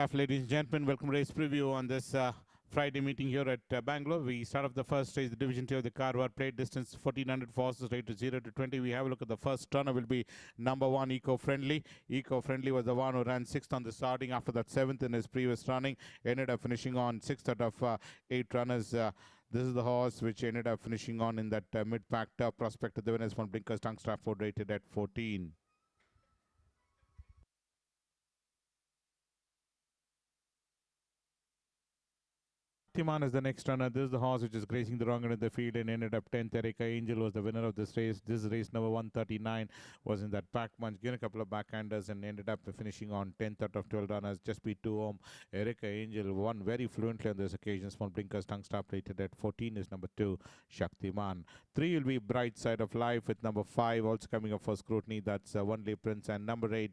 Ladies and gentlemen, welcome to race preview on this Friday meeting here at Bangalore. We start off the first race, the Division 2 of the Carwar plate distance 1400 horses, rate to 0 to 20. We have a look at the first runner will be number 1, Eco-Friendly. Eco-Friendly was the one who ran 6th on the starting, after that 7th in his previous running, ended up finishing on 6th out of 8 runners. This is the horse which ended up finishing on in that mid-pack prospect of the winners from Blinkers Tongue Stratford, rated at 14. Timan is the next runner. This is the horse which is grazing the wrong end of the field and ended up 10th. Erika Angel was the winner of this race. This race number 139 was in that pack bunch. Given a couple of backhanders and ended up finishing on 10th out of 12 runners. Just beat 2 home. Erika Angel won very fluently on this occasion. Small Blinkers Tongue Star plated at 14 is number 2, Shaktiman. 3 will be Bright Side of Life with number 5 also coming up for scrutiny. That's Only Prince. And number 8,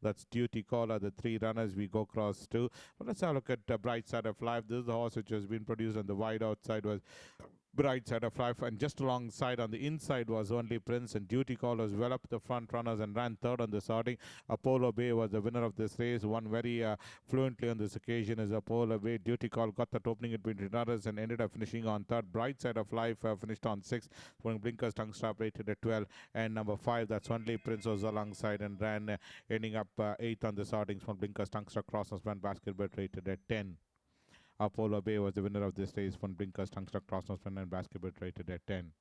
that's Duty Caller. The 3 runners we go across to. But let's have a look at Bright Side of Life. This is the horse which has been produced on the wide outside was Bright Side of Life, and just alongside on the inside was Only Prince, and Duty Call was well up the front runners and ran third on the starting. Apollo Bay was the winner of this race, won very fluently on this occasion as Apollo Bay. Duty Call got that opening in between runners and ended up finishing on third. Bright Side of Life finished on 6th, when Blinkers Tongue Strap rated at 12, and number 5, that's Only Prince, was alongside and ran ending up 8th on the starting. When Blinkers Tongue Strap Crossers ran basketball rated at 10. Apollo Bay was the winner of this race, from Blinkers, Tungstruck, Crossnoseman, and Basketball rated at 10.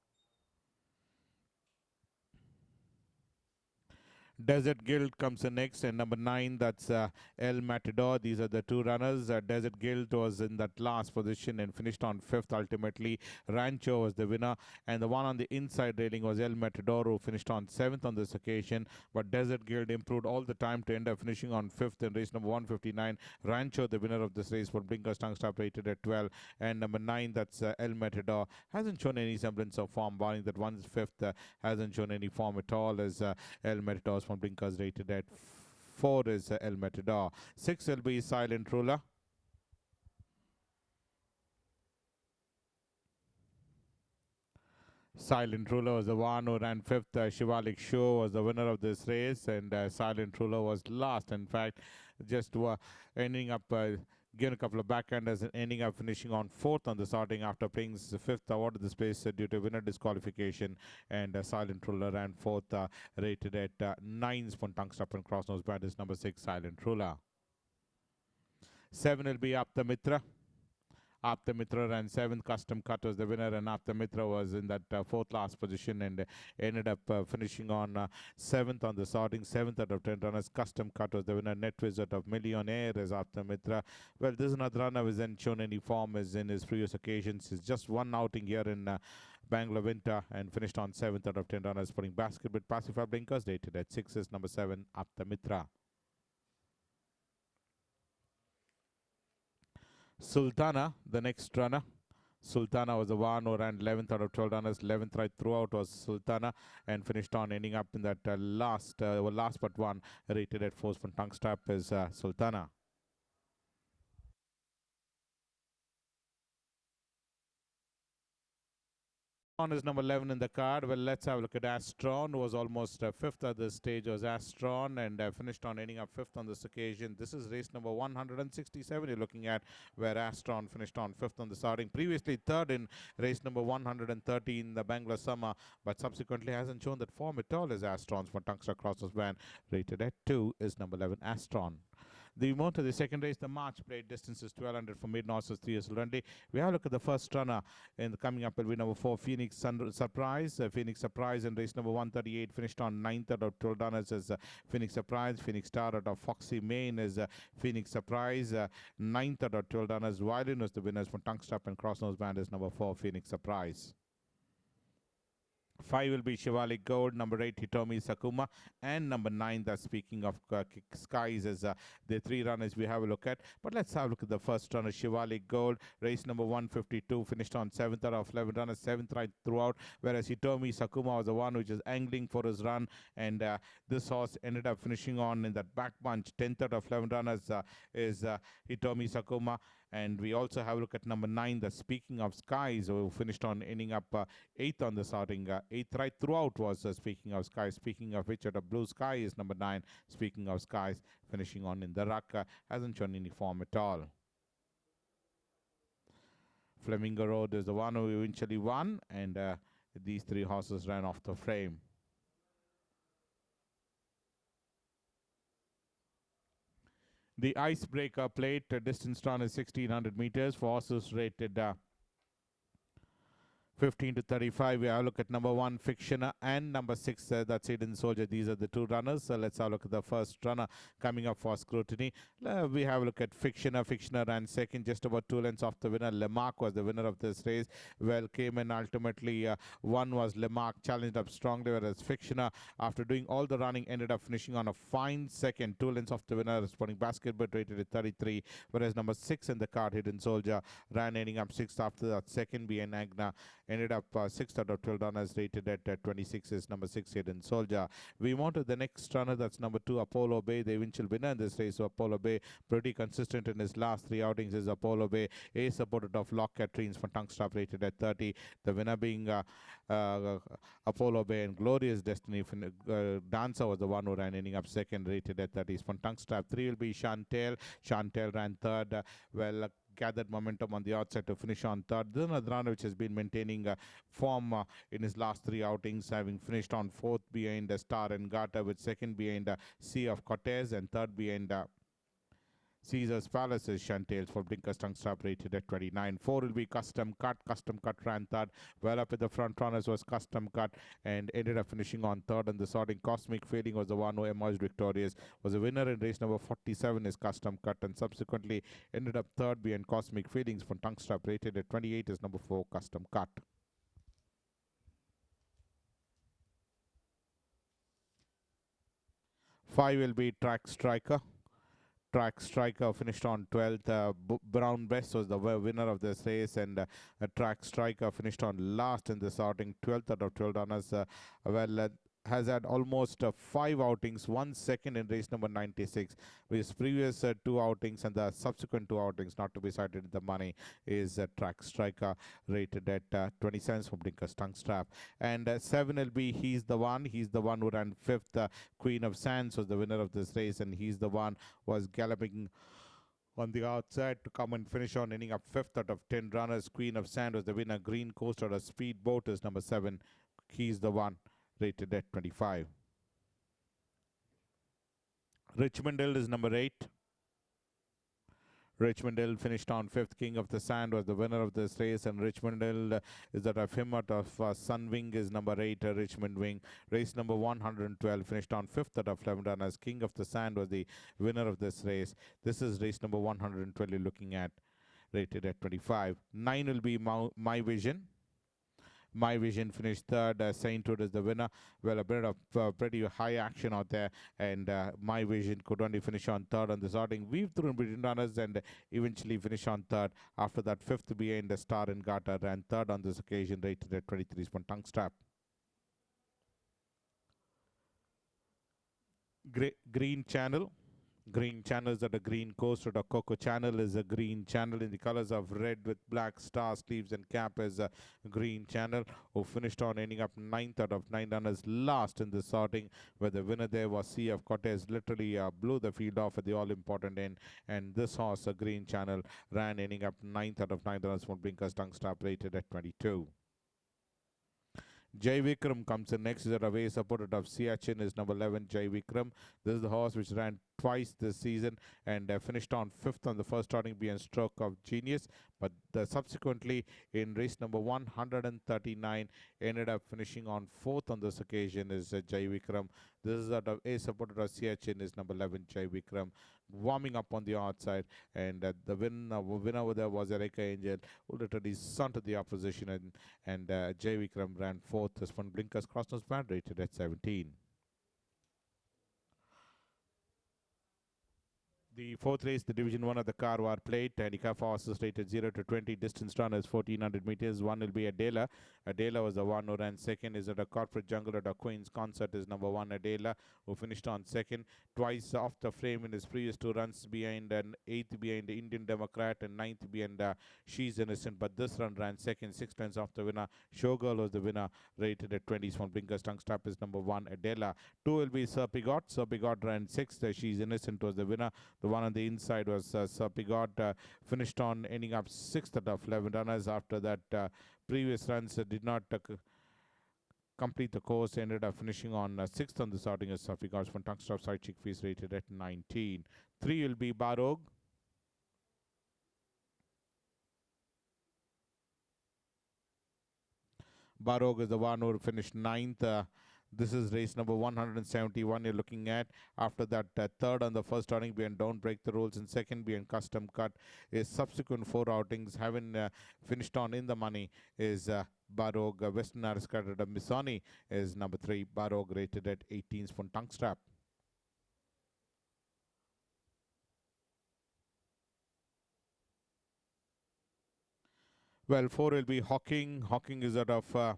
Desert Guild comes in next, and number 9, that's El Matador. These are the 2 runners. Desert Guild was in that last position and finished on 5th ultimately. Rancho was the winner, and the one on the inside railing was El Matador, who finished on 7th on this occasion. But Desert Guild improved all the time to end up finishing on 5th in race number 159. Rancho, the winner of this race, for Blinkers Tongue Stop, rated at 12. And number 9, that's El Matador, hasn't shown any semblance of form, barring that one's 5th, hasn't shown any form at all, as El Matador from Blinkers rated at 4 is El Matador. 6 will be Silent Ruler. Silent Ruler was the one who ran 5th. Shivalik Show was the winner of this race, and Silent Ruler was last. In fact, just ending up given a couple of backhanders and ending up finishing on 4th on the starting after playing the 5th award of this place due to winner disqualification. And Silent Ruler ran 4th, rated at 9. Spun Tongue Stop and Cross Nose Bad is number 6, Silent Ruler. 7 will be Up the Mitra. Apta Mitra ran 7th. Custom Cut was the winner, and Apta Mitra was in that 4th last position and ended up finishing on 7th on the starting. 7th out of 10 runners. Custom Cut was the winner. Net Wizard of Millionaire is Apta Mitra. Well, this is another runner who hasn't shown any form as in his previous occasions. He's just one outing here in Bangalore Winter and finished on 7th out of 10 runners, putting basket with Pacified Blinkers, dated at 6 is number 7, Apta Mitra. Sultana, the next runner. Sultana was the one who ran 11th out of 12 runners. 11th right throughout was Sultana, and finished on ending up in that last but one, rated at 4 from Tongue Strap is Sultana. On is number 11 in the card. Well, let's have a look at Astron, who was almost 5th at this stage, was Astron, and finished on ending up 5th on this occasion. This is race number 167 you're looking at, where Astron finished on 5th on the starting. Previously 3rd in race number 113, the Bangalore Summer, but subsequently hasn't shown that form at all as Astron's for Tungster Crosses Van, rated at 2 is number 11, Astron. The move to the second race, the March plate distance is 1200 for mid horses, 3 years Lundy. We have a look at the first runner in the coming up will be number 4, Phoenix Surprise. Phoenix Surprise in race number 138 finished on 9th out of 12 runners as Phoenix Surprise. Phoenix Star out of Foxy Main is Phoenix Surprise. 9th out of 12 runners. Violin was the winners for Tongue Strap and Cross Nose Band is number 4, Phoenix Surprise. 5 will be Shivalik Gold, number 8 Hitomi Sakuma, and number 9, that's speaking of skies, as the 3 runners we have a look at. But let's have a look at the first runner, Shivalik Gold, race number 152, finished on 7th out of 11 runners, 7th right throughout, whereas Hitomi Sakuma was the one which is angling for his run, and this horse ended up finishing on in that back bunch. 10th out of 11 runners is Hitomi Sakuma. And we also have a look at number 9, the Speaking of Skies, who finished on ending up 8th on the starting, eighth right throughout was Speaking of Skies. Speaking of which, the Blue Sky is number 9. Speaking of Skies, finishing on In the Ruck, hasn't shown any form at all. Flamingo Road is the one who eventually won, and these 3 horses ran off the frame. The Icebreaker Plate distance run is 1600 meters for horses rated 15 to 35. We have a look at number 1, Fictioner, and number 6, that's Hidden Soldier. These are the 2 runners. So let's have a look at the first runner coming up for scrutiny. We have a look at Fictioner. Fictioner ran second, just about 2 lengths off the winner. Lemark was the winner of this race. Well, came in ultimately. One was Lemark, challenged up strongly, whereas Fictioner, after doing all the running, ended up finishing on a fine second, 2 lengths off the winner. Responding Basket, but rated at 33. Whereas number 6 in the card, Hidden Soldier, ran ending up 6th after that second behind Agna. Ended up 6th out of 12 runners, rated at 26 is number 6, Hidden Soldier. We move to the next runner, that's number 2, Apollo Bay, the eventual winner in this race. So Apollo Bay, pretty consistent in his last 3 outings, is Apollo Bay. A supported of Lock Catrines for Tungstaff, rated at 30. The winner being Apollo Bay, and Glorious Destiny. Dancer was the one who ran, ending up second, rated at 30. From Tungstaff, 3 will be Chantel. Chantel ran third. Gathered momentum on the outside to finish on third. This is another runner which has been maintaining form in his last 3 outings, having finished on 4th behind Star and Gata, with 2nd behind Sea of Cortez, and 3rd behind Caesar's Palace is Chantails for Blinkers Tungstop, rated at 29. 4 will be Custom Cut. Custom Cut ran third. Well up at the front runners was Custom Cut, and ended up finishing on third in the sorting. Cosmic Fading was the one who emerged victorious. Was a winner in race number 47 is Custom Cut, and subsequently ended up third behind Cosmic Fadings from Tungstop, rated at 28 is number 4, Custom Cut. 5 will be Track Striker. Track Striker finished on 12th. Brown Best was the winner of this race, and Track Striker finished on last in this outing, 12th out of 12 runners. Has had almost 5 outings, 1 second in race number 96. With his previous 2 outings and the subsequent 2 outings not to be cited in the money, is Track Striker, rated at 20 cents from Blinkers Tungstrap. And 7 will be He's the One. He's the one who ran 5th. Queen of Sands was the winner of this race, and He's the One was galloping on the outside to come and finish on, ending up 5th out of 10 runners. Queen of Sand was the winner. Green Coast or a Speedboat is number 7. He's the One, rated at 25. Richmond Hill is number 8. Richmond Hill finished on 5th. King of the Sand was the winner of this race, and Richmond Hill is that of him out of Sunwing is number 8, Richmond Wing. Race number 112 finished on 5th out of 11 runners. King of the Sand was the winner of this race. This is race number 112 looking at, rated at 25. 9 will be My Vision. My Vision finished third. Sainthood is the winner. Well, a bit of pretty high action out there, and My Vision could only finish on third on the sorting. Weave through in between runners and eventually finish on third. After that, 5th behind the Star and Gata, ran third on this occasion, rated at 23 spun tongue strap. Green Channel. Green Channel is at a green coast. Or the Coco Channel is a green channel in the colors of red with black star sleeves and cap is a green channel, who finished on ending up 9th out of 9 runners, last in the sorting, where the winner there was Sea of Cortez. Literally blew the field off at the all-important end, and this horse, a green channel, ran ending up 9th out of 9 runners from Blinkers Tongue Stop, rated at 22. Jai Vikram comes in next. Is a away supported of Siachin is number 11, Jai Vikram. This is the horse which ran twice this season and finished on 5th on the first starting behind Stroke of Genius, but subsequently in race number 139 ended up finishing on 4th on this occasion is Jai Vikram. This is a supported of Siachin is number 11, Jai Vikram, warming up on the outside, and the winner over there was Erika Angel, who literally sunted the opposition, and Jai Vikram ran 4th. This one Blinkers Crossnose Band, rated at 17. The fourth race, the Division 1 of the Karwar Plate, handicap horses rated 0 to 20, distance run is 1400 meters. One will be Adela. Adela was the one who ran second. Is it a Corporate Jungle at a Queen's Concert is number one, Adela, who finished on second. Twice off the frame in his previous two runs behind, and eighth behind the Indian Democrat, and ninth behind She's Innocent. But this run ran second, 6 lengths off the winner. Showgirl was the winner, rated at 20. Small Blinkers Tongue Strap is number one, Adela. Two will be Sir Pigot. Sir Pigot ran sixth. She's Innocent was the winner. The one on the inside was Sir Pigot, finished on ending up sixth out of 11 runners. After that, previous runs did not complete the course, ended up finishing on sixth on the starting as Sir Pigot from Tongue Strap Side Chick Fees, rated at 19. Three will be Barog. Barog is the one who finished ninth. This is race number 171 you're looking at. After that, third on the first outing being Don't Break the Rules, and second being Custom Cut. His subsequent four outings having finished on in the money is Barog. Western Aristocrat Missoni is number 3. Barog rated at 18 for Tongue Strap. Well, 4 will be Hawking. Hawking is out of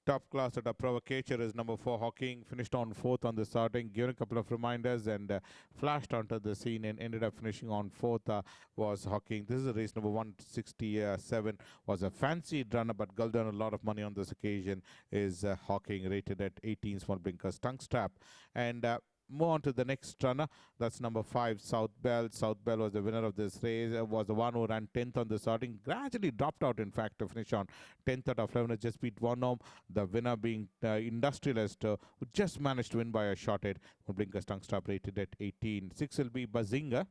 top class at a provocateur is number 4 Hawking, finished on fourth on the starting, given a couple of reminders and flashed onto the scene and ended up finishing on fourth was Hawking. This is a race number 167, was a fancy runner but gulled down a lot of money on this occasion is Hawking, rated at 18 Small Blinkers Tongue Strap. And move on to the next runner. That's number 5, South Bell. South Bell was the winner of this race. Was the one who ran 10th on the starting. Gradually dropped out, in fact, to finish on 10th out of 11. Just beat one home. The winner being Industrialist, who just managed to win by a short head. Blinkers Tongue Strap rated at 18. 6 will be Bazinga.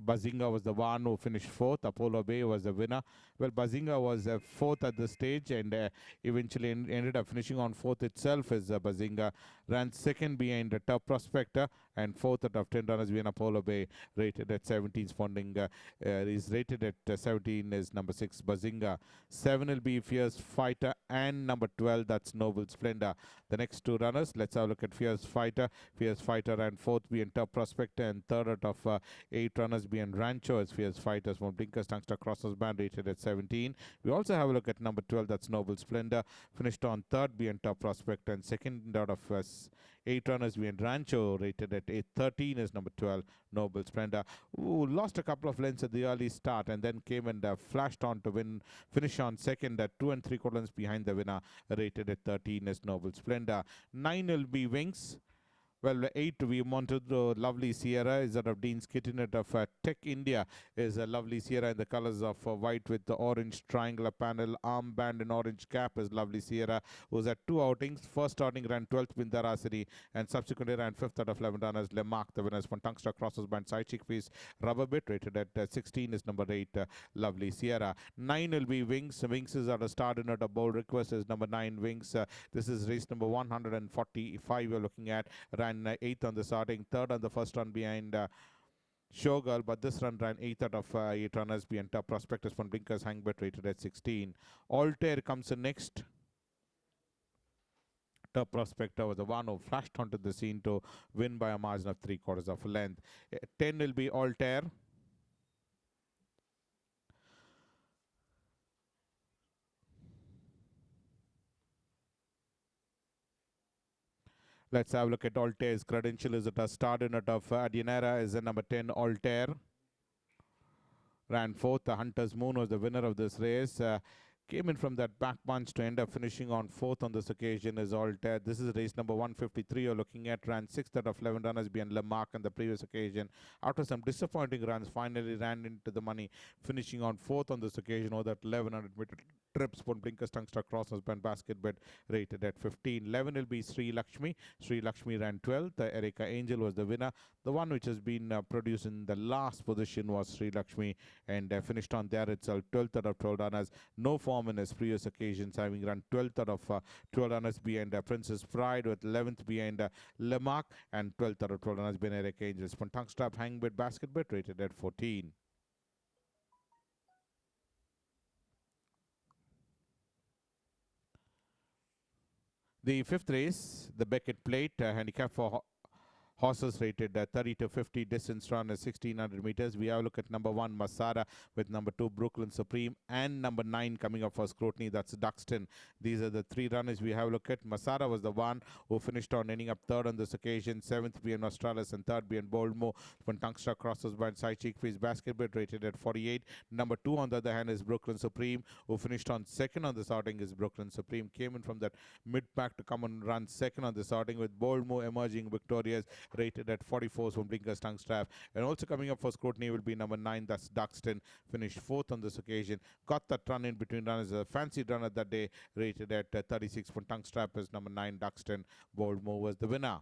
Bazinga was the one who finished fourth. Apollo Bay was the winner. Well, Bazinga was fourth at the stage and eventually ended up finishing on fourth itself as Bazinga. Ran second behind the Top Prospector and fourth out of 10 runners behind Apollo Bay, rated at 17. Funding is rated at 17 is number 6, Bazinga. 7 will be Fierce Fighter and number 12, that's Noble Splendor. The next two runners, let's have a look at Fierce Fighter. Fierce Fighter ran fourth behind Top Prospector and third out of 8 runners behind Rancho as Fierce Fighters. From Blinkers Tongue Strap Crosses Band, rated at 17. We also have a look at number 12, that's Noble Splendor, finished on third behind Top Prospector and second out of 8 runners behind Rancho, rated at 13 is number 12, Noble Splendor, who lost a couple of lengths at the early start and then came and flashed on to finish on second at 2 3/4 lengths behind the winner, rated at 13 is Noble Splendor. 9 will be Wings. Well, 8 we wanted the Lovely Sierra is out of Dean's Kitchener of Tech India is a Lovely Sierra in the colors of white with the orange triangular panel, armband and orange cap is Lovely Sierra, who's at 2 outings. First outing ran 12th Bindara City and subsequently ran 5th out of 11 runners. Lemark, the winners from Tongue Strap Crosses Band Side Chick Fees. Rubber Bit rated at 16 is number 8, Lovely Sierra. 9 will be Wings. Wings is at a start in at a bold request is number 9 Wings. This is race number 145 we're looking at. Ran 8th on the starting, third on the first run behind Showgirl, but this run ran 8th out of 8 runners behind Top Prospectors from Blinkers Hangbet, rated at 16. Altair comes in next. Top Prospector was the one who flashed onto the scene to win by a margin of 3/4 of a length. 10 will be Altair. Let's have a look at Altair's credential. Is it a start in out of Adinera? Is the number 10 Altair. Ran fourth. The Hunter's Moon was the winner of this race. Came in from that back punch to end up finishing on fourth on this occasion is Altair. This is race number 153 you're looking at. Ran 6th out of 11 runners behind Lemark on the previous occasion. After some disappointing runs, finally ran into the money, finishing on fourth on this occasion over that 1100-meter trips for Blinkers Tongue Strap Crosses Band basket bet, rated at 15. 11 will be Sri Lakshmi. Sri Lakshmi ran 12th. Erica Angel was the winner. The one which has been produced in the last position was Sri Lakshmi and finished on there itself, 12th out of 12 runners. No form in his previous occasions, having run 12th out of 12 runners behind Princess Pride, with 11th behind Lemark and 12th out of 12 runners behind Erica Angel. From Tongue Strap Hang Bet basket bet, rated at 14. The fifth race, the Beckett Plate, handicap for Horses rated 30 to 50, distance run is 1600 meters. We have a look at number 1 Masada with number 2 Brooklyn Supreme and number 9 coming up for scrutiny, that's Duxton. These are the three runners we have a look at. Masada was the one who finished on ending up third on this occasion. Seventh being Australis and third being Boldmore. When Tungsta crosses by side cheek face basketball rated at 48. Number 2 on the other hand is Brooklyn Supreme, who finished on second on this outing. Is Brooklyn Supreme came in from that mid pack to come and run second on this outing, with Boldmore emerging victorious rated at 44 from Blinkers Tungstrap. And also coming up for scrutiny will be number 9, that's Duxton, finished fourth on this occasion. Got that run in between runners, a fancy runner that day, rated at 36 from Tungstrap is number 9, Duxton. Boldmore was the winner.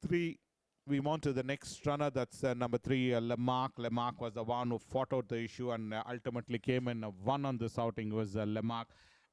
3. We on to the next runner, that's number 3, Lemarque. Lemarque was the one who fought out the issue and ultimately came in. Won on this outing was Lemarque.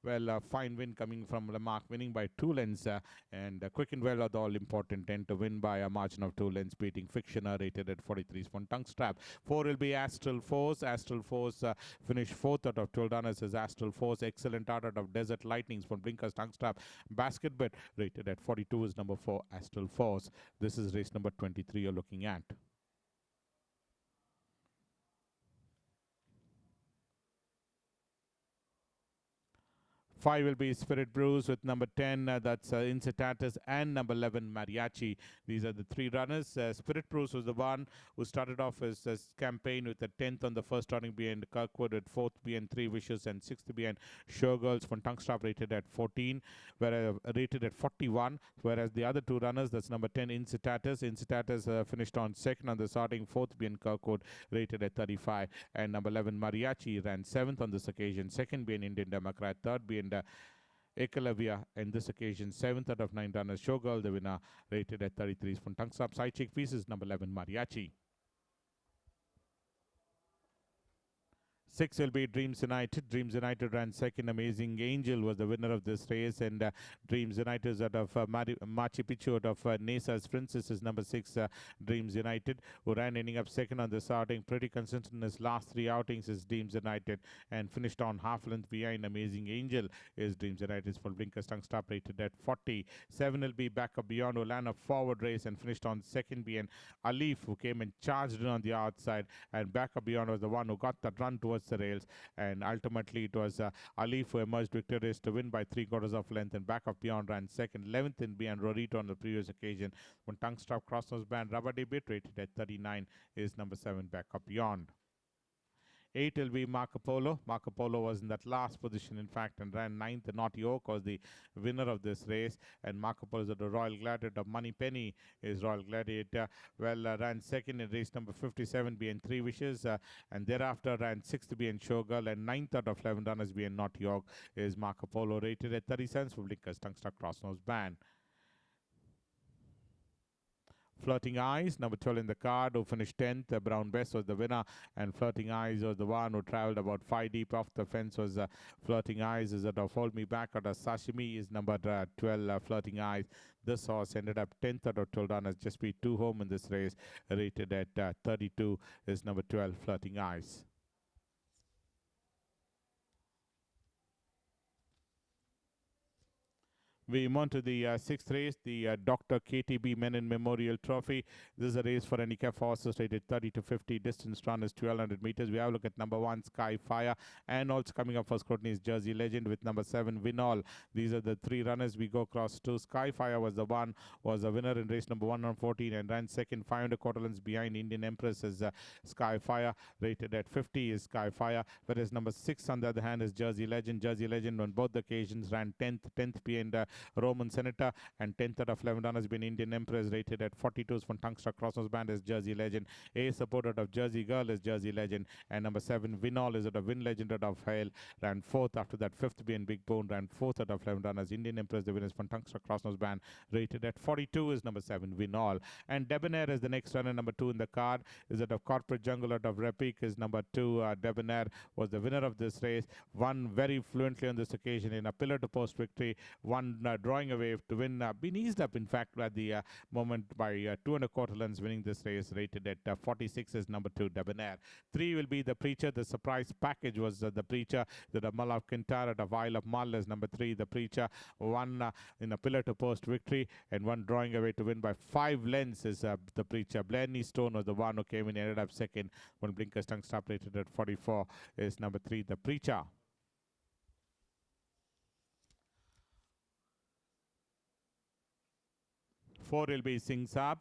Well, fine win coming from Lemarque, winning by 2 lengths, and Quick and Well are the all-important 10 to win by a margin of 2 lengths, beating Fictioner rated at 43 from Tungstrap. 4 will be Astral Force. Astral Force finished 4th out of 12 runners as Astral Force. Excellent out of Desert Lightnings from Blinkers Tungstrap. Basketball rated at 42 is number 4, Astral Force. This is race number 23 you're looking at. 5 will be Spirit Brews with number 10, that's Incitatus, and number 11, Mariachi. These are the three runners. Spirit Brews was the one who started off his campaign with the 10th on the first starting behind Kirkwood, at 4th behind Three Wishes, and 6th behind Showgirls from Tungstrap rated at 14, whereas rated at 41, whereas the other two runners, that's number 10, Incitatus. Incitatus finished on second on the starting, 4th behind Kirkwood, rated at 35, and number 11, Mariachi, ran 7th on this occasion, second being Indian Democrat, third being Ekalavia, in this occasion 7th out of 9 runners. Showgirl, the winner, rated at 33 from Tungstrap. Side check pieces, number 11, Mariachi. 6 will be Dreams United. Dreams United ran second. Amazing Angel was the winner of this race, and Dreams United is out of Machu Picchu, out of Nesa's Princess is number 6, Dreams United, who ran ending up second on this outing. Pretty consistent in his last 3 outings is Dreams United, and finished on half length behind Amazing Angel is Dreams United's full Blinkers Tungstrap rated at 40. 7 will be Backup Beyond, who ran a forward race and finished on second behind Alif, who came and charged in on the outside, and Backup Beyond was the one who got that run towards the rails, and ultimately it was Alif who emerged victorious to win by 3/4 of length, and Backup Beyond ran second. 11th in behind Rorito on the previous occasion. When Tungstrap Crossnose Band Rubber Debit rated at 39 is number 7, Backup Beyond. 8 will be Marco Polo. Marco Polo was in that last position, in fact, and ran 9th. Naughty Oak was the winner of this race, and Marco Polo is the Royal Gladiator. Money Penny is Royal Gladiator. Ran second in race number 57 being Three Wishes, and thereafter ran 6th being Showgirl, and 9th out of 11 runners being Naughty Oak is Marco Polo, rated at 30 cents for Blinkers Tungstrap Crossnose Band. Flirting Eyes, number 12 in the card, who finished 10th. Brown Bess was the winner, and Flirting Eyes was the one who traveled about 5 deep off the fence. Was Flirting Eyes is out of Hold Me Back, out of Sashimi is number 12, Flirting Eyes. This horse ended up 10th out of 12 runners, just beat 2 home in this race, rated at 32 is number 12, Flirting Eyes. We move on to the 6th race, the Dr. KTB Menon Memorial Trophy. This is a race for handicap horses rated 30 to 50. Distance run is 1200 meters. We have a look at number 1, Sky Fire, and also coming up for scrutiny is Jersey Legend with number 7, Winall. These are the 3 runners we go across to. Sky Fire was the one, was a winner in race number 114 and ran second, 500 quarter lengths behind Indian Empress is Sky Fire, rated at 50 is Sky Fire, whereas number 6 on the other hand is Jersey Legend. Jersey Legend on both occasions ran 10th behind Roman Senator, and 10th out of 11 runners been Indian Empress, rated at 42 from Tungstrap Crossnose Band is Jersey Legend. A support out of Jersey Girl is Jersey Legend, and number 7 Winall is out of Win Legend out of Hale, ran 4th. After that 5th being Big Bone, ran 4th out of 11 runners. Indian Empress the winners from Tungstrap Crossnose Band, rated at 42 is number 7 Winall. And Debonair is the next runner, number 2 in the card, is out of Corporate Jungle out of Repique is number 2. Debonair was the winner of this race, won very fluently on this occasion in a pillar to post victory, won drawing away to win, been eased up, in fact, at the moment by 2 and a quarter lengths, winning this race, rated at 46 is number 2, Debonair. 3 will be the Preacher. The surprise package was the Preacher, the Malav Kintar at a While of Mull is number 3, the Preacher. One in a pillar to post victory, and one drawing away to win by 5 lengths is the Preacher. Blarney Stone was the one who came in, ended up second. When Blinker's tongue stop rated at 44 is number 3, the Preacher. 4 will be Singh Saab.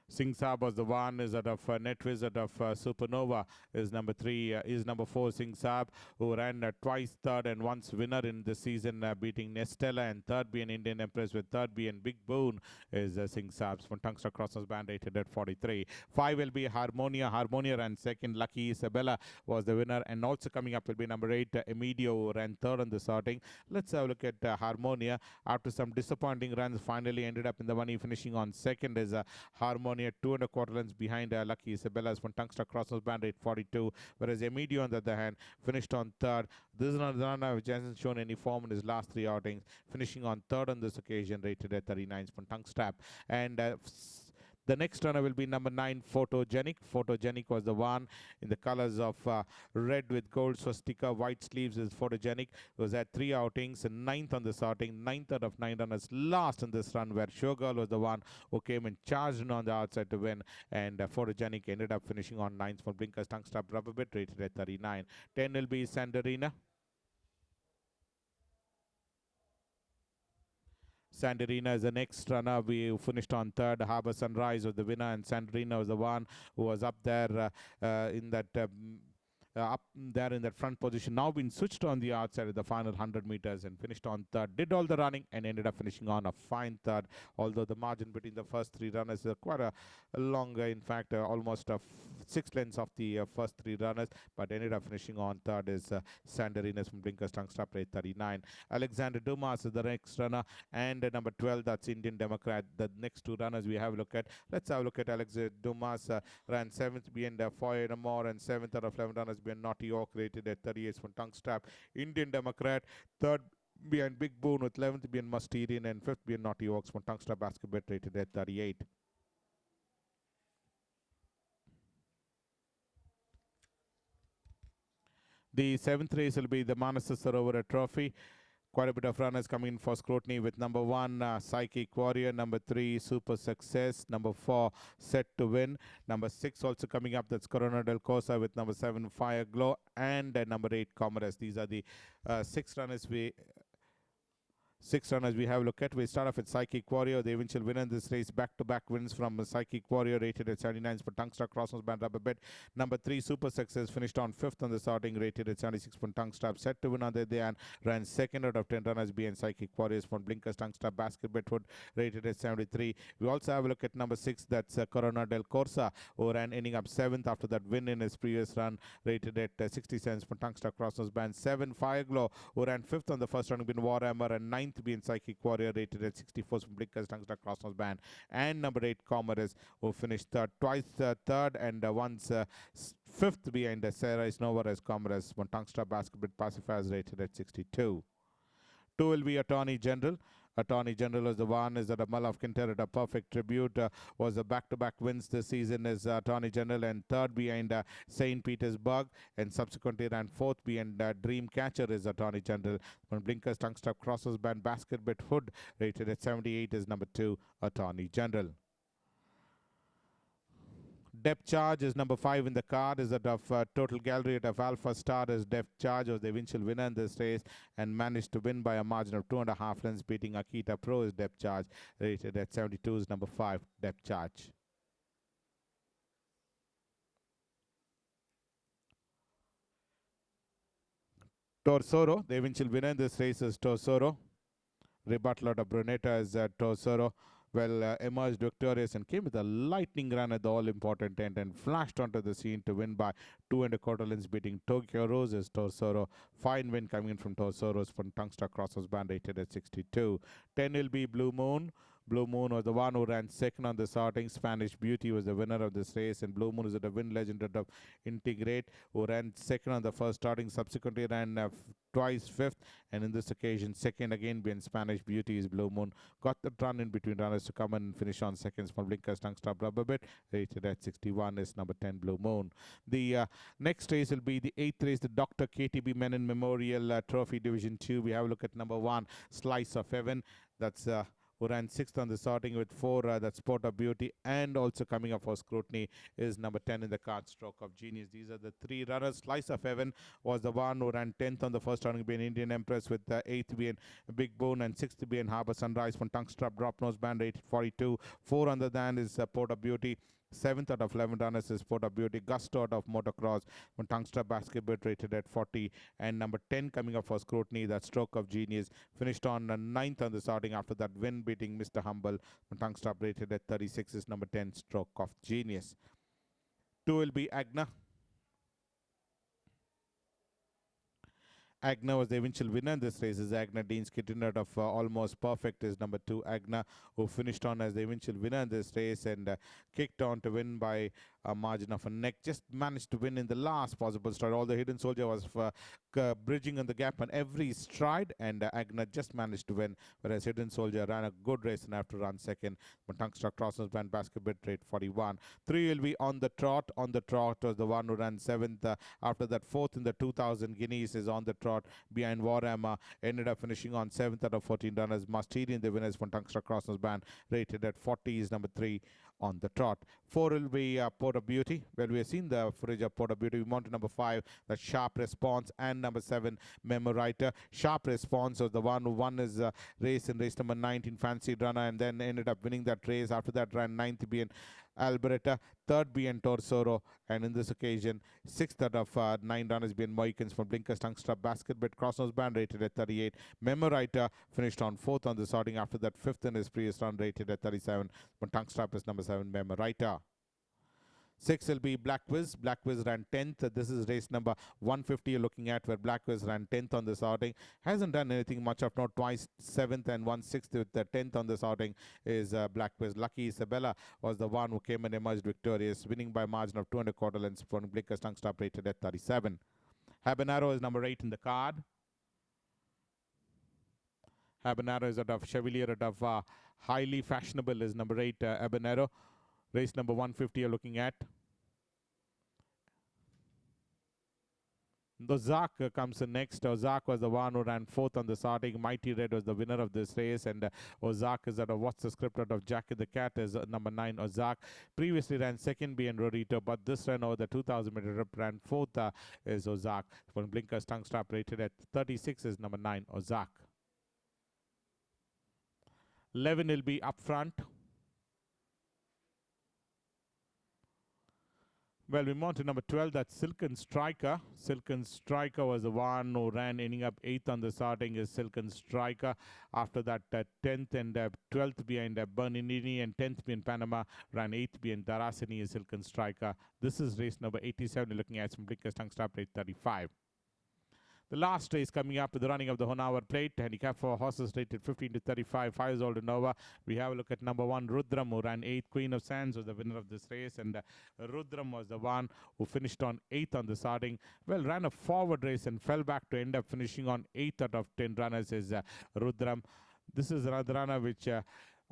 Singh Saab was the one, is out of Netwiz, out of Supernova, is number 3, is number 4, Singh Saab, who ran twice third and once winner in the season, beating Nestella, and third be an Indian Empress with third be and Big Boon is Singh Saab's from Tungster Crossers band rated at 43. 5 will be Harmonia. Harmonia ran second. Lucky Isabella was the winner, and also coming up will be number 8, Emidio, who ran third on the sorting. Let's have a look at Harmonia. After some disappointing runs, finally ended up in the money, finishing on second is Harmonia, 2 and a quarter lengths behind Lucky Isabella's from Tungster Crossers band rate 42, whereas Emidio on the other hand finished on third. This is another runner which hasn't shown any form in his last 3 outings, finishing on third on this occasion, rated at 39 from Tungster. And the next runner will be number 9, Photogenic. Photogenic was the one in the colors of red with gold swastika, white sleeves is Photogenic. Was at 3 outings, and 9th on this outing, 9th out of 9 runners, last in this run, where Showgirl was the one who came and charged in on the outside to win, and Photogenic ended up finishing on 9th for Blinker's tongue stop rubber bit, rated at 39. 10 will be Sandarina. Sandarina is the next runner. We finished on third. Harbour Sunrise was the winner, and Sandarina was the one who was up there in that. Up there in that front position, now been switched on the outside of the final 100 meters and finished on third, did all the running and ended up finishing on a fine third, although the margin between the first 3 runners is quite a longer, in fact almost 6 lengths of the first 3 runners, but ended up finishing on third is Sanderinas from Blinkers tongue stop rate 39. Alexander Dumas is the next runner, and number 12, that's Indian Democrat. The next 2 runners we have a look at. Let's have a look at Alexander Dumas. Ran 7th behind Foy more, and 7th out of 11 runners behind Naughty York, rated at 38 from tongue strap. Indian Democrat, 3rd behind Big Boon with 11th behind Musterian, and 5th behind Naughty Yorks from tongue strap basketball, rated at 38. The 7th race will be the Manasa Sarovar Trophy. Quite a bit of runners coming in for scrutiny, with number 1, Psychic Warrior, number 3, Super Success, number 4, Set to Win, number 6 also coming up, that's Corona del Cosa, with number 7, Fire Glow, and number 8, Commerce. These are the 6 runners we have a look at. We start off with Psychic Warrior, the eventual winner in this race. Back-to-back wins from Psychic Warrior, rated at 79 for Tungster Crossnose Band Rubber Bit. Number 3, Super Success, finished on 5th on the starting, rated at 76 for Tungster. Set to win on the day and ran 2nd out of 10 runners behind Psychic Warriors from Blinkers Tungster Basket Bitwood, rated at 73. We also have a look at number 6, that's Corona del Corsa, who ran ending up 7th after that win in his previous run, rated at 60 cents for Tungster Crossnose Band. 7, Fireglow, who ran 5th on the first round, been Warhammer, and 9th being Psychic Warrior, rated at 64 from Blinkers Tungster Crossnose Band. And number 8, Commerce, who finished twice third and once 5th behind Sarah Isnova as Commerce from Tungster Basketball Pacifiers, rated at 62. 2 will be Attorney General. Attorney General is the one, is that a Mull of Kinter, a perfect tribute, was a back-to-back wins this season as Attorney General, and 3rd behind St. Petersburg, and subsequently ran 4th behind Dreamcatcher is Attorney General. When Blinkers Tungster Crosses Band Basket Bit Hood, rated at 78, is number 2, Attorney General. Depth Charge is number 5 in the card, is that of Total Gallery of Alpha Star as Depth Charge was the eventual winner in this race and managed to win by a margin of 2.5 lengths, beating Akita Pro is Depth Charge, rated at 72 is number 5, Depth Charge. Torsoro, the eventual winner in this race is Torsoro. Rebuttal out of Brunetta as Torsoro emerged victorious and came with a lightning run at the all-important end and flashed onto the scene to win by 2.25 lengths, beating Tokyo Rose's Torsoro. Fine win coming in from Torsoro's from Tungster Crossers Band, rated at 62. 10 will be Blue Moon, Blue Moon was the one who ran second on the starting. Spanish Beauty was the winner of this race, and Blue Moon is the win legend of Integrate, who ran second on the first starting. Subsequently ran twice fifth, and in this occasion second again being Spanish Beauty is Blue Moon. Got the run in between runners to come and finish on seconds from Blinkers Tongue Stop Rubber Bit, rated at 61 is number 10 Blue Moon. The next race will be the eighth race, the Dr. KTB Menon Memorial Trophy Division 2. We have a look at number 1, Slice of Heaven. That's who ran sixth on the starting with 4, that's Sport of Beauty, and also coming up for scrutiny is number 10 in the card, Stroke of Genius. These are the 3 runners. Slice of Heaven was the one who ran 10th on the first starting, being Indian Empress, with 8th being Big Bone and 6th being Harbour Sunrise from Tongue Strap Drop Nose Band, rated 42. 4 under than is Port of Beauty. 7th out of 11 runners is Sport of Beauty. Gusto out of Motocross from Tungsta Basketball, rated at 40. And number 10 coming up for scrutiny, that Stroke of Genius, finished on 9th on the starting after that win, beating Mr. Humble from Tungsta, rated at 36 is number 10 Stroke of Genius. 2 will be Agna. Agna was the eventual winner in this race. Is Agna Dean's kitten out of Almost Perfect is number 2 Agna, who finished on as the eventual winner in this race, and kicked on to win by a margin of a neck. Just managed to win in the last possible stride. All the Hidden Soldier was bridging on the gap on every stride, and Agna just managed to win, whereas Hidden Soldier ran a good race and have to run second. But Tungstruck Crossers Band Basket rate 41. 3 will be On the Trot. On the Trot was the one who ran 7th. After that, 4th in the 2000 Guineas is On the Trot behind Warhammer. Ended up finishing on 7th out of 14 runners. Mustirian, the winners from Tungstruck Crossers Band, rated at 40 is number 3 On the Trot. 4 will be Port of Beauty. Well, we have seen the footage of Port of Beauty. We move on to number 5, the Sharp Response, and number 7, Memoriter. Sharp Response was the one who won his race in race number 19, Fancy Runner, and then ended up winning that race. After that, ran 9th being Alberta, 3rd being Torsoro, and in this occasion, 6th out of 9 runners being Mohicans from Blinkers Tongue Strap Basketball Crossnose Band, rated at 38. Memoriter finished on 4th on the starting. After that, 5th in his previous run, rated at 37. But Tongue Strap is number 7, Memoriter. 6 will be Black Wiz. Black Wiz ran 10th. This is race number 150 you're looking at, where Black Wiz ran 10th on this outing. Hasn't done anything much of note. Twice 7th and 1/6 with the 10th on this outing is Black Wiz. Lucky Isabella was the one who came and emerged victorious, winning by a margin of 2.25 lengths from Blinkers Tongue Stop, rated at 37. Habanero is number 8 in the card. Habanero is out of Chevalier, out of Highly Fashionable is number 8, Habanero. Race number 150 you're looking at. Ozak comes in next. Ozak was the one who ran 4th on the starting. Mighty Red was the winner of this race, and Ozak is out of What's the Script out of Jack the Cat is number 9, Ozak. Previously ran 2nd being Rorito, but this run over the 2000 meter rip ran 4th is Ozak. From Blinkers Tongue Strap, rated at 36 is number 9, Ozak. 11 will be Up Front. Well, we move on to number 12, that's Silken Striker. Silken Striker was the one who ran, ending up 8th on the starting is Silken Striker. After that, 10th and 12th behind Bernini, and 10th behind Panama, ran 8th behind Darasini is Silken Striker. This is race number 87, you're looking at some Blinkers Tongue Strap, rate 35. The last race coming up with the running of the Honawar Plate. Handicap for horses rated 15 to 35, 5 years old and over. We have a look at number 1, Rudram, who ran 8th. Queen of Sands was the winner of this race, and Rudram was the one who finished on 8th on the starting. Well, ran a forward race and fell back to end up finishing on 8th out of 10 runners is Rudram. This is another runner which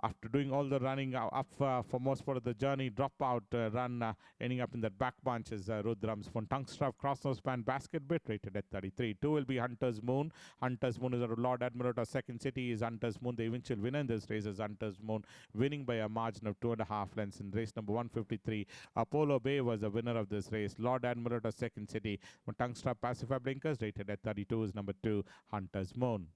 after doing all the running up for most part of the journey, drop out run, ending up in that back bunch is Rudram's from Tungstrap Crossnose Band Basket Bit, rated at 33. 2 will be Hunter's Moon. Hunter's Moon is a Lord Admiral. Second City is Hunter's Moon. The eventual winner in this race is Hunter's Moon, winning by a margin of 2.5 lengths in race number 153. Apollo Bay was the winner of this race. Lord Admiral Second City from Tungstrap Pacify Blinkers, rated at 32 is number 2, Hunter's Moon.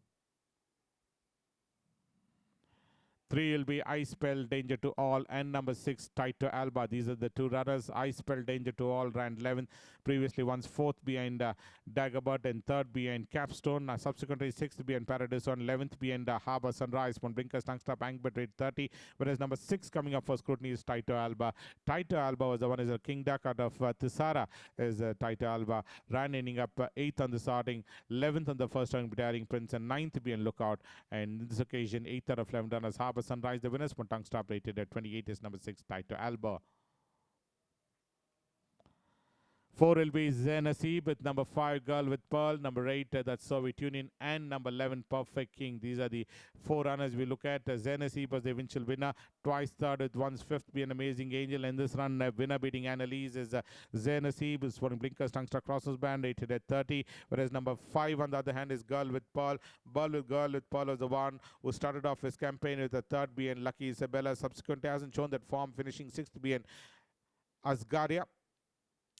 3 will be I Spell Danger to All, and number 6 Tight to Alba. These are the 2 runners. I Spell Danger to All ran 11th, previously once 4th behind Dagobert, and 3rd behind Capstone. Subsequently 6th behind Paradise, on 11th behind Harbour Sunrise from Blinkers Tungstop Angbert, rate 30. Whereas number 6 coming up for scrutiny is Tight to Alba. Tight to Alba was the one is a King Duck out of Tisara is Tight to Alba. Ran ending up 8th on the starting, 11th on the first round Daring Prince, and 9th behind Lookout. And in this occasion 8th out of 11 runners. Harbour Sunrise, the winners. One tongue stop rated at 28 is number 6, Taito Alba. 4 will be Zenasib with number 5, Girl with Pearl. Number 8, that's Soviet Union. And number 11, Perfect King. These are the 4 runners we look at. Zenasib was the eventual winner. Twice third with once fifth. Be an amazing angel. In this run, winner beating Annalise is Zenasib. Is for Blinkers Tungster Crosses Band rated at 30. Whereas number 5 on the other hand is Girl with Pearl. Girl with Pearl was the one who started off his campaign with a third BN Lucky Isabella. Subsequently hasn't shown that form, finishing 6th BN Asgaria.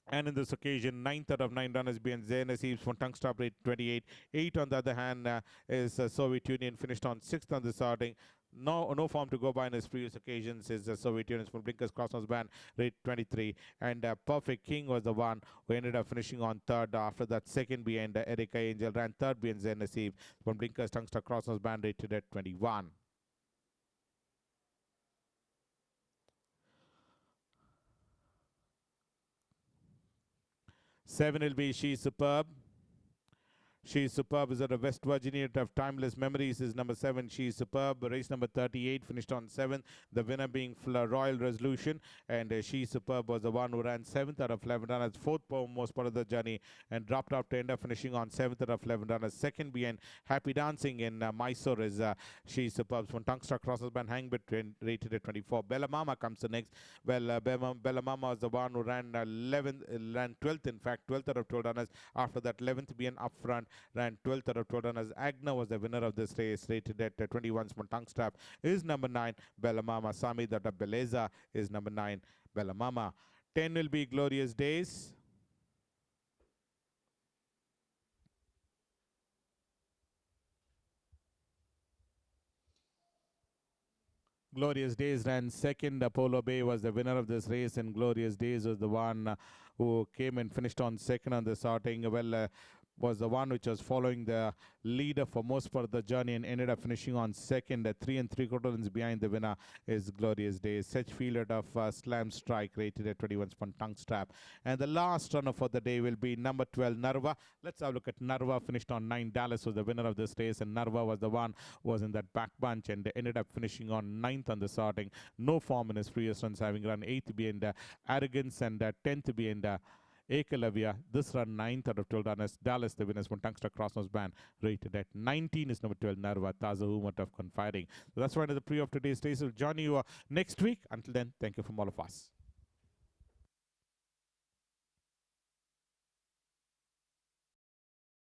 And in this occasion, 9th out of 9 runners being Zain Nasib's from tongue stop rate 28. 8 on the other hand is Soviet Union, finished on 6th on the starting. No form to go by in his previous occasions is Soviet Union's from Blinkers Crossnose Band rate 23. And Perfect King was the one who ended up finishing on 3rd. After that, second behind Erika Angel ran 3rd behind Zain Nasib from Blinkers Tungster Crossnose Band rated at 21. Seven will be She's Superb. She's Superb is at a West Virginia of Timeless Memories is number 7. She's Superb. Race number 38 finished on 7th. The winner being Royal Resolution. And She's Superb was the one who ran 7th out of 11 runners. 4th most part of the journey and dropped out to end up finishing on 7th out of 11 runners. Second behind Happy Dancing in Mysore is She's Superb. From Tungster Crosses Band Hangbit rated at 24. Bella Mama comes the next. Well, Bella Mama was the one who ran 12th, in fact, 12th out of 12 runners. After that, 11th being up front. Ran 12th out of 12 runners. Agna was the winner of this race, rated at 21. Tongue strap is number 9, Bella Mama. Sami Data Beleza is number 9, Bella Mama. 10 will be Glorious Days. Glorious Days ran second. Apollo Bay was the winner of this race, and Glorious Days was the one who came and finished on second on the sorting. Well, was the one which was following the leader for most part of the journey and ended up finishing on second. 3 3/4 runs behind the winner is Glorious Days. Sedgefield out of Slam Strike rated at 21 tongue strap. And the last runner for the day will be number 12, Narva. Let's have a look at Narva. Finished on 9. Dallas was the winner of this race, and Narva was the one who was in that back bunch and ended up finishing on 9th on the sorting. No form in his previous runs, having run 8th behind Arrogance and 10th behind Ekalavia. This run 9th out of 12 runners. Dallas, the winners from Tungster Crossnose Band, rated at 19 is number 12, Narva Taza Humat of Confiding. So that's why the pre of today's race will join you next week. Until then, thank you from all of us.